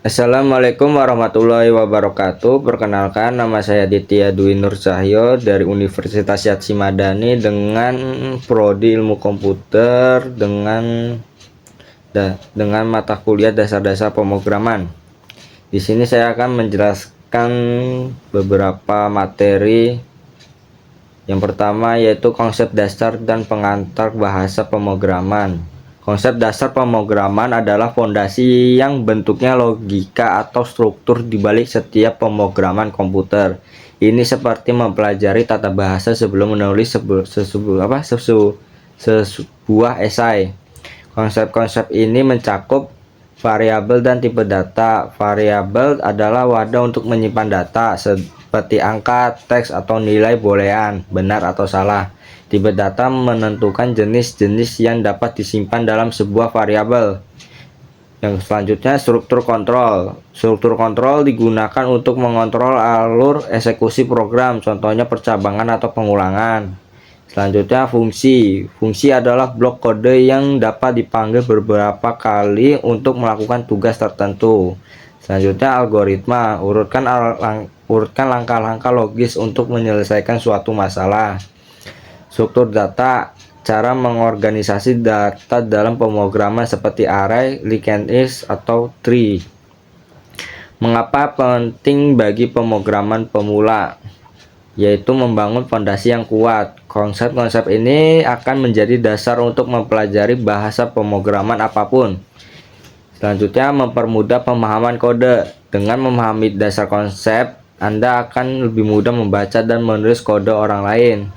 Assalamualaikum warahmatullahi wabarakatuh. Perkenalkan, nama saya Ditya Dwi Nur Cahyo dari Universitas Yatsy Madani dengan prodi Ilmu Komputer dengan mata kuliah dasar-dasar pemrograman. Di sini saya akan menjelaskan beberapa materi. Yang pertama yaitu konsep dasar dan pengantar bahasa pemrograman. Konsep dasar pemrograman adalah fondasi yang bentuknya logika atau struktur di balik setiap pemrograman komputer. Ini seperti mempelajari tata bahasa sebelum menulis sebuah esai. Konsep-konsep ini mencakup variabel dan tipe data. Variabel adalah wadah untuk menyimpan data seperti angka, teks, atau nilai boolean, benar atau salah. Tipe data menentukan jenis-jenis yang dapat disimpan dalam sebuah variabel. Yang selanjutnya, struktur kontrol. Struktur kontrol digunakan untuk mengontrol alur eksekusi program, contohnya percabangan atau pengulangan. Selanjutnya, fungsi. Fungsi adalah blok kode yang dapat dipanggil beberapa kali untuk melakukan tugas tertentu. Selanjutnya, algoritma. Urutkan langkah-langkah logis untuk menyelesaikan suatu masalah. Struktur data, cara mengorganisasi data dalam pemrograman seperti array, linked list, atau tree. Mengapa penting bagi pemrograman pemula? Yaitu membangun fondasi yang kuat. Konsep-konsep ini akan menjadi dasar untuk mempelajari bahasa pemrograman apapun. Selanjutnya, mempermudah pemahaman kode. Dengan memahami dasar konsep, Anda akan lebih mudah membaca dan menulis kode orang lain.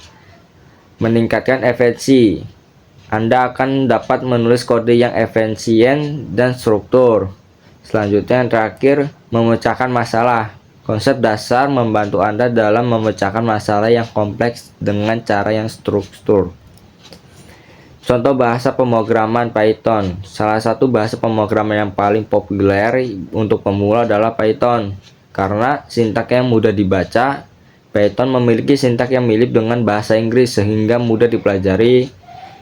Meningkatkan efisiensi. Anda akan dapat menulis kode yang efisien dan struktur. Selanjutnya, yang terakhir, memecahkan masalah. Konsep dasar membantu Anda dalam memecahkan masalah yang kompleks dengan cara yang struktur. Contoh bahasa pemrograman Python. Salah satu bahasa pemrograman yang paling populer untuk pemula adalah Python. Karena sintaksnya mudah dibaca, Python memiliki sintaks yang mirip dengan bahasa Inggris sehingga mudah dipelajari.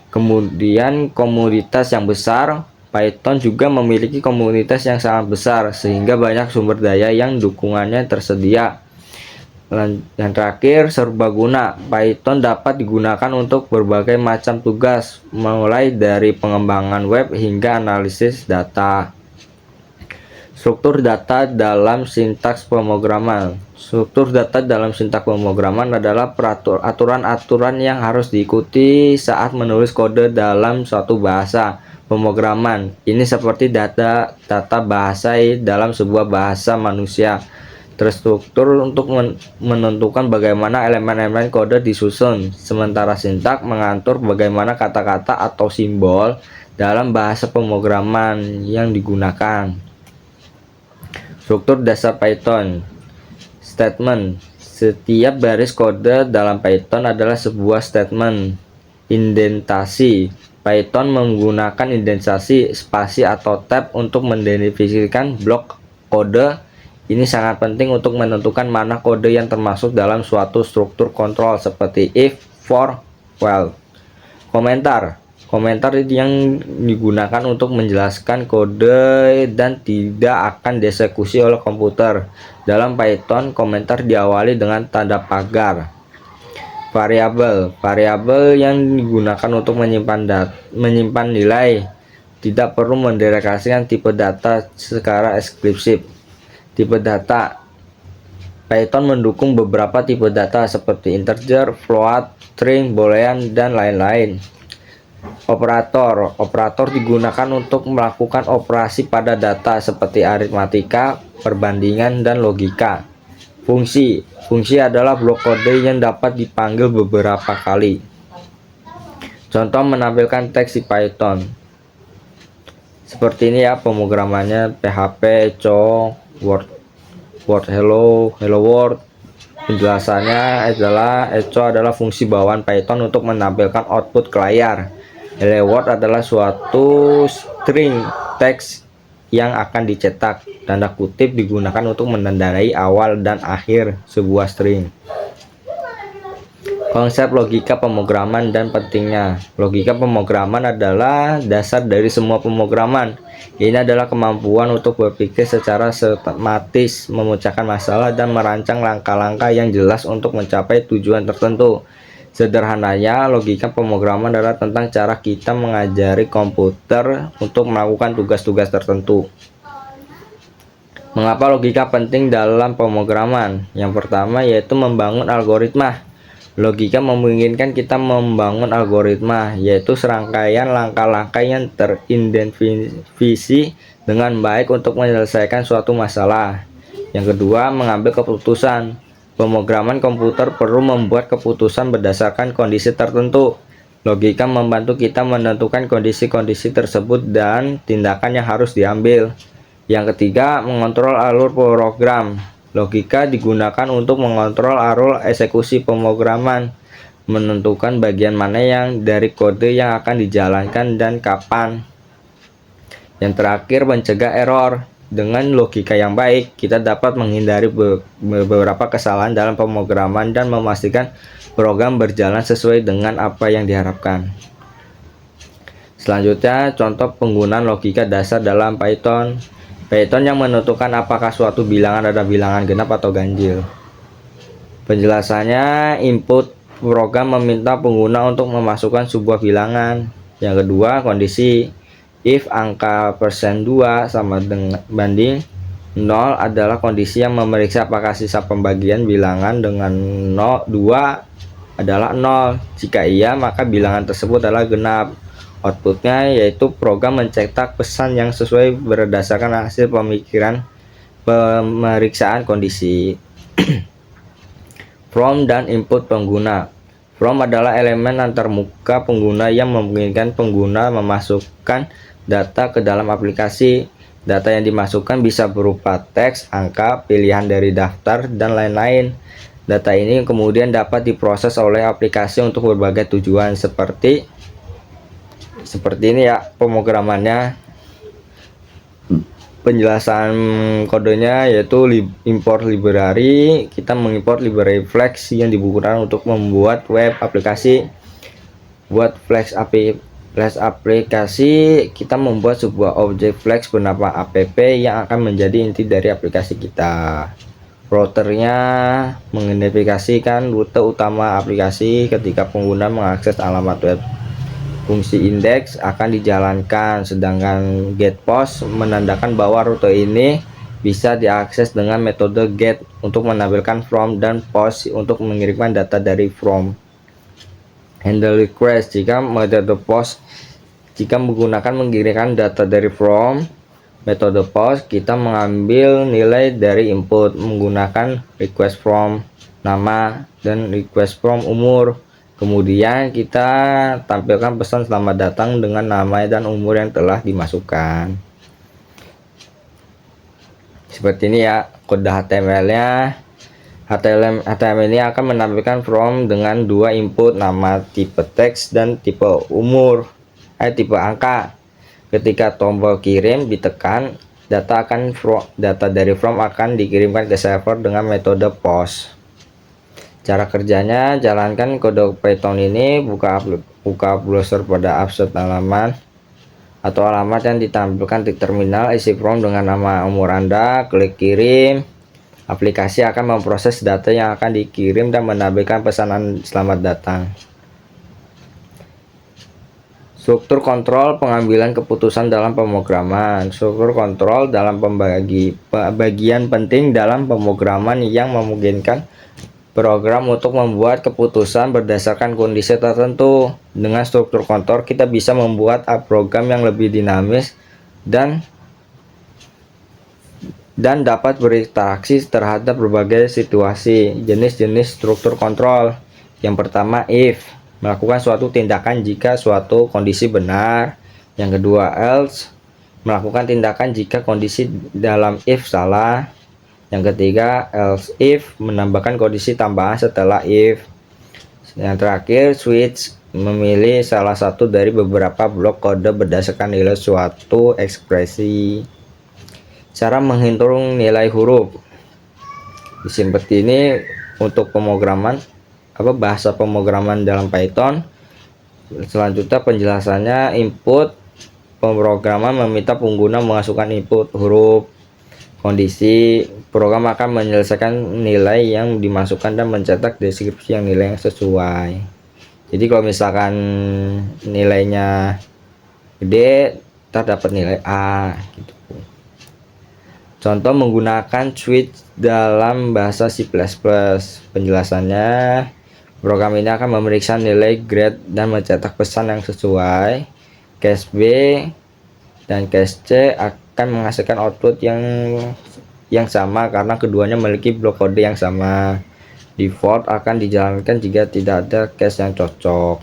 Kemudian komunitas yang besar. Python juga memiliki komunitas yang sangat besar sehingga banyak sumber daya yang dukungannya tersedia. Yang terakhir, serbaguna. Python dapat digunakan untuk berbagai macam tugas, mulai dari pengembangan web hingga analisis data. Struktur data dalam sintaks pemrograman. Struktur data dalam sintaks pemrograman adalah aturan-aturan yang harus diikuti saat menulis kode dalam suatu bahasa pemrograman. Ini seperti data bahasa dalam sebuah bahasa manusia. Terstruktur untuk menentukan bagaimana elemen-elemen kode disusun, sementara sintaks mengatur bagaimana kata-kata atau simbol dalam bahasa pemrograman yang digunakan. Struktur dasar Python. Statement. Setiap baris kode dalam Python adalah sebuah statement. Indentasi. Python menggunakan indentasi, spasi, atau tab untuk mendefinisikan blok kode. Ini sangat penting untuk menentukan mana kode yang termasuk dalam suatu struktur kontrol seperti if, for, while. Komentar. Komentar yang digunakan untuk menjelaskan kode dan tidak akan dieksekusi oleh komputer. Dalam Python, komentar diawali dengan tanda pagar. Variabel. Variabel yang digunakan untuk menyimpan nilai. Tidak perlu mendeklarasikan tipe data secara eksplisit. Tipe data. Python mendukung beberapa tipe data seperti integer, float, string, boolean, dan lain-lain. Operator. Operator digunakan untuk melakukan operasi pada data seperti aritmatika, perbandingan, dan logika. Fungsi. Fungsi adalah blok kode yang dapat dipanggil beberapa kali. Contoh menampilkan teks di Python. Seperti ini ya pemrogramannya: PHP, echo, word hello world. Penjelasannya adalah echo adalah fungsi bawaan Python untuk menampilkan output ke layar. Hello world adalah suatu string teks yang akan dicetak. Tanda kutip digunakan untuk menandai awal dan akhir sebuah string. Konsep logika pemrograman dan pentingnya. Logika pemrograman adalah dasar dari semua pemrograman. Ini adalah kemampuan untuk berpikir secara sistematis, memecahkan masalah, dan merancang langkah-langkah yang jelas untuk mencapai tujuan tertentu. Sederhananya, logika pemrograman adalah tentang cara kita mengajari komputer untuk melakukan tugas-tugas tertentu. Mengapa logika penting dalam pemrograman? Yang pertama yaitu membangun algoritma. Logika memungkinkan kita membangun algoritma, yaitu serangkaian langkah-langkah yang teridentifikasi dengan baik untuk menyelesaikan suatu masalah. Yang kedua, mengambil keputusan. Pemrograman komputer perlu membuat keputusan berdasarkan kondisi tertentu. Logika membantu kita menentukan kondisi-kondisi tersebut dan tindakan yang harus diambil. Yang ketiga, mengontrol alur program. Logika digunakan untuk mengontrol alur eksekusi pemrograman, menentukan bagian mana yang dari kode yang akan dijalankan dan kapan. Yang terakhir, mencegah error. Dengan logika yang baik, kita dapat menghindari beberapa kesalahan dalam pemrograman dan memastikan program berjalan sesuai dengan apa yang diharapkan. Selanjutnya, contoh penggunaan logika dasar dalam Python. Python yang menentukan apakah suatu bilangan adalah bilangan genap atau ganjil. Penjelasannya, input program meminta pengguna untuk memasukkan sebuah bilangan. Yang kedua, kondisi. If angka %2 sama dengan banding 0 adalah kondisi yang memeriksa apakah sisa pembagian bilangan dengan 2 adalah 0. Jika iya, maka bilangan tersebut adalah genap. Outputnya yaitu program mencetak pesan yang sesuai berdasarkan hasil pemeriksaan kondisi. From dan input pengguna. From adalah elemen antarmuka pengguna yang memungkinkan pengguna memasukkan data ke dalam aplikasi. Data yang dimasukkan bisa berupa teks, angka, pilihan dari daftar, dan lain-lain. Data ini kemudian dapat diproses oleh aplikasi untuk berbagai tujuan seperti ini ya pemrogramannya. Penjelasan kodenya yaitu import library. Kita mengimport library Flex yang digunakan untuk membuat web aplikasi. Buat Flex aplikasi, kita membuat sebuah objek Flex bernama app yang akan menjadi inti dari aplikasi kita. Routernya mengidentifikasikan rute utama aplikasi ketika pengguna mengakses alamat web. Fungsi indeks akan dijalankan, sedangkan getPost menandakan bahwa rute ini bisa diakses dengan metode get untuk menampilkan from dan post untuk mengirimkan data dari from. Handle request, jika metode post menggunakan mengirimkan data dari from. Metode post, kita mengambil nilai dari input menggunakan request from nama dan request from umur. Kemudian kita tampilkan pesan selamat datang dengan nama dan umur yang telah dimasukkan. Seperti ini ya kode HTML-nya. HTML ini akan menampilkan from dengan dua input, nama, tipe teks, dan tipe umur, tipe angka. Ketika tombol kirim ditekan, data dari from akan dikirimkan ke server dengan metode post. Cara kerjanya, jalankan kode Python ini, buka browser pada offset halaman atau alamat yang ditampilkan di terminal, isi from dengan nama umur Anda, klik kirim. Aplikasi akan memproses data yang akan dikirim dan menampilkan pesanan selamat datang. Struktur kontrol pengambilan keputusan dalam pemrograman. Struktur kontrol dalam bagian penting dalam pemrograman yang memungkinkan program untuk membuat keputusan berdasarkan kondisi tertentu. Dengan struktur kontrol, kita bisa membuat program yang lebih dinamis dan dapat berinteraksi terhadap berbagai situasi. Jenis-jenis struktur kontrol. Yang pertama, if, melakukan suatu tindakan jika suatu kondisi benar. Yang kedua, else, melakukan tindakan jika kondisi dalam if salah. Yang ketiga, else if, menambahkan kondisi tambahan setelah if. Yang terakhir, switch, memilih salah satu dari beberapa blok kode berdasarkan nilai suatu ekspresi. Cara menghitung nilai huruf. Seperti ini untuk pemrograman. bahasa pemrograman dalam Python. Selanjutnya penjelasannya, input pemrograman meminta pengguna memasukkan input huruf kondisi. Program akan menyelesaikan nilai yang dimasukkan dan mencetak deskripsi yang nilai yang sesuai. Jadi kalau misalkan nilainya gede, terdapat nilai A gitu. Contoh menggunakan switch dalam bahasa C++. Penjelasannya, program ini akan memeriksa nilai grade dan mencetak pesan yang sesuai. Case B dan case C akan menghasilkan output yang sama karena keduanya memiliki blok kode yang sama. Default akan dijalankan jika tidak ada case yang cocok.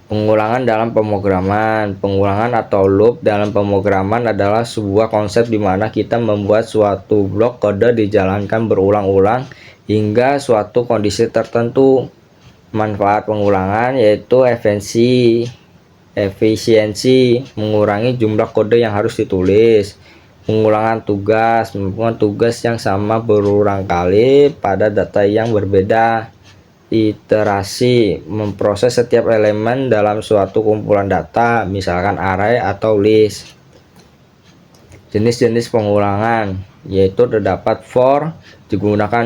Pengulangan dalam pemrograman. Pengulangan atau loop dalam pemrograman adalah sebuah konsep di mana kita membuat suatu blok kode dijalankan berulang-ulang hingga suatu kondisi tertentu. Manfaat pengulangan yaitu efisiensi, mengurangi jumlah kode yang harus ditulis. Pengulangan tugas, melakukan tugas yang sama berulang kali pada data yang berbeda. Iterasi, memproses setiap elemen dalam suatu kumpulan data, misalkan array atau list. Jenis-jenis pengulangan yaitu terdapat for, digunakan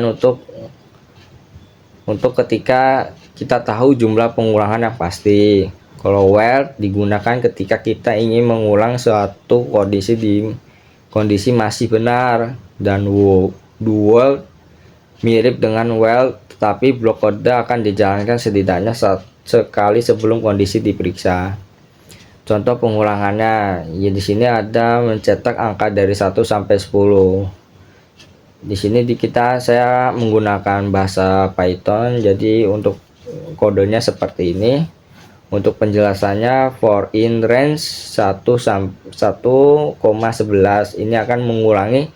untuk ketika kita tahu jumlah pengulangan yang pasti. Kalau while digunakan ketika kita ingin mengulang suatu kondisi di kondisi masih benar. Dan do while mirip dengan while, tetapi blok kode akan dijalankan setidaknya sekali sebelum kondisi diperiksa. Contoh pengulangannya, ya di sini ada mencetak angka dari 1 sampai 10. Di sini saya menggunakan bahasa Python, jadi untuk kodenya seperti ini. Untuk penjelasannya, for in range 1,11 ini akan mengulangi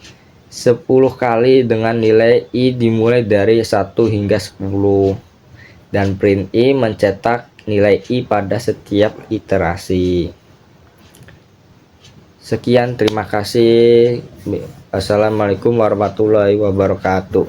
10 kali dengan nilai i dimulai dari 1 hingga 10, dan print i mencetak nilai i pada setiap iterasi. Sekian, terima kasih. Assalamualaikum warahmatullahi wabarakatuh.